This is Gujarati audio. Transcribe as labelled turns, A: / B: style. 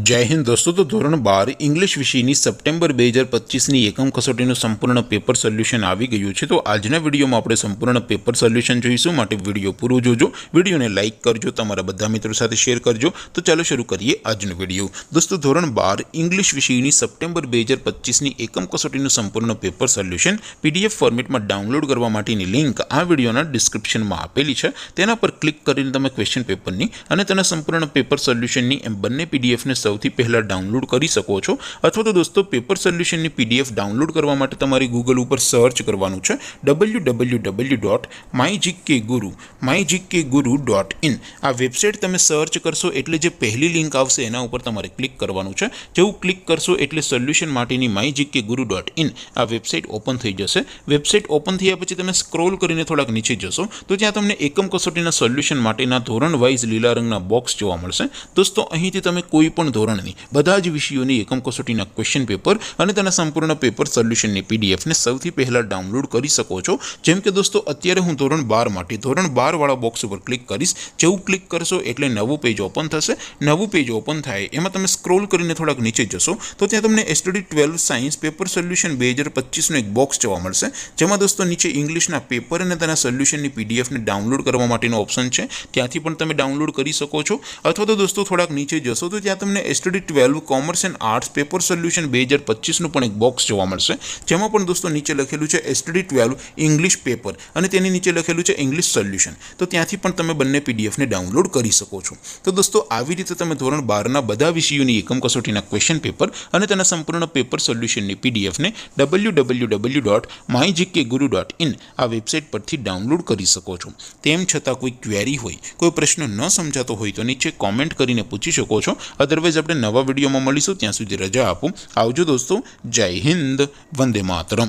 A: जय हिंद दोस्तों। तो धोरण 12 इंग्लिश विषयनी सप्टेम्बर 2025 एकम कसोटीનું સંપૂર્ણ પેપર સોલ્યુશન આવી ગયું છે। તો આજના વિડીયોમાં આપણે સંપૂર્ણ પેપર સોલ્યુશન જોઈશું, માટે વિડીયો પૂરો જોજો, વિડીયોને લાઇક કરજો, તમારા બધા મિત્રો સાથે શેર કરજો। તો ચાલો શરૂ કરીએ આજનો વિડીયો। દોસ્તો ધોરણ 12 इंग्लिश વિષયની સપ્ટેમ્બર 2025 એકમ કસોટીનું સંપૂર્ણ પેપર સોલ્યુશન PDF ફોર્મેટમાં ડાઉનલોડ કરવા માટેની લિંક આ વિડીયોના ડિસ્ક્રિપ્શનમાં આપેલી છે। તેના પર ક્લિક કરીને તમે ક્વેશ્ચન પેપરની અને તેના સંપૂર્ણ પેપર સોલ્યુશનની એમ બંને PDF ને સૌથી પહેલા ડાઉનલોડ કરી શકો છો। અથવા તો દોસ્તો પેપર સોલ્યુશનની PDF ડાઉનલોડ કરવા માટે તમારે ગૂગલ ઉપર સર્ચ કરવાનું છે www.mygkguru.in। આ વેબસાઇટ તમે સર્ચ કરશો એટલે જે પહેલી લિંક આવશે એના ઉપર તમારે ક્લિક કરવાનું છે। જેવું ક્લિક કરશો એટલે સોલ્યુશન માટેની mygkguru.in આ વેબસાઇટ ઓપન થઈ જશે। વેબસાઇટ ઓપન થયા પછી તમે સ્ક્રોલ કરીને થોડાક નીચે જશો તો ત્યાં તમને એકમ કસોટીના સોલ્યુશન માટેના ધોરણ વાઇઝ લીલા રંગના બોક્સ જોવા મળશે। દોસ્તો અહીંથી તમે કોઈ પણ ધોરણની બધા જ વિષયોની એકમ કસોટીના ક્વેશ્ચન પેપર અને તેના સંપૂર્ણ પેપર સોલ્યુશનની PDF ને સૌથી પહેલા ડાઉનલોડ કરી શકો છો। જેમ કે દોસ્તો અત્યારે હું ધોરણ 12 માટે ધોરણ 12 વાળા બોક્સ ઉપર ક્લિક કરીશ। જેવું ક્લિક કરશો એટલે નવું પેજ ઓપન થશે। નવું પેજ ઓપન થાય એમાં તમે સ્ક્રોલ કરીને થોડાક નીચે જશો તો ત્યાં તમને STD 12 સાયન્સ પેપર સોલ્યુશન 2025 નો એક બોક્સ જોવા મળશે, જેમાં દોસ્તો નીચે ઇંગ્લિશના પેપર અને તેના સોલ્યુશનની PDF ને ડાઉનલોડ કરવા માટેનો ઓપ્શન છે, ત્યાંથી પણ તમે ડાઉનલોડ કરી શકો છો। અથવા તો દોસ્તો થોડાક નીચે જશો તો ત્યાં તમને STD 12 commerce and arts paper solution 2025 નું પણ એક બોક્સ જોવા મળશે, જેમાં પણ દોસ્તો નીચે લખેલું છે STD 12 ઇંગ્લિશ પેપર અને તેની નીચે લખેલું છે ઇંગ્લિશ સોલ્યુશન। તો ત્યાંથી પણ તમે બંને PDF ને ડાઉનલોડ કરી શકો છો। તો દોસ્તો આવી રીતે તમે ધોરણ 12 ના બધા વિષયોની એકમ કસોટીના ક્વેશ્ચન પેપર અને તેના સંપૂર્ણ પેપર સોલ્યુશનની PDF ને www.mygkguru.in આ વેબસાઇટ પરથી ડાઉનલોડ કરી શકો છો। તેમ છતાં કોઈ ક્વેરી હોય, કોઈ પ્રશ્ન ન સમજાતો હોય તો નીચે કોમેન્ટ કરીને પૂછી શકો છો। અધરવાઇઝ આપણે નવા વિડીયોમાં મળીશું, ત્યાં સુધી રજા આપો। આવજો દોસ્તો, જય હિન્દ, વંદે માતરમ।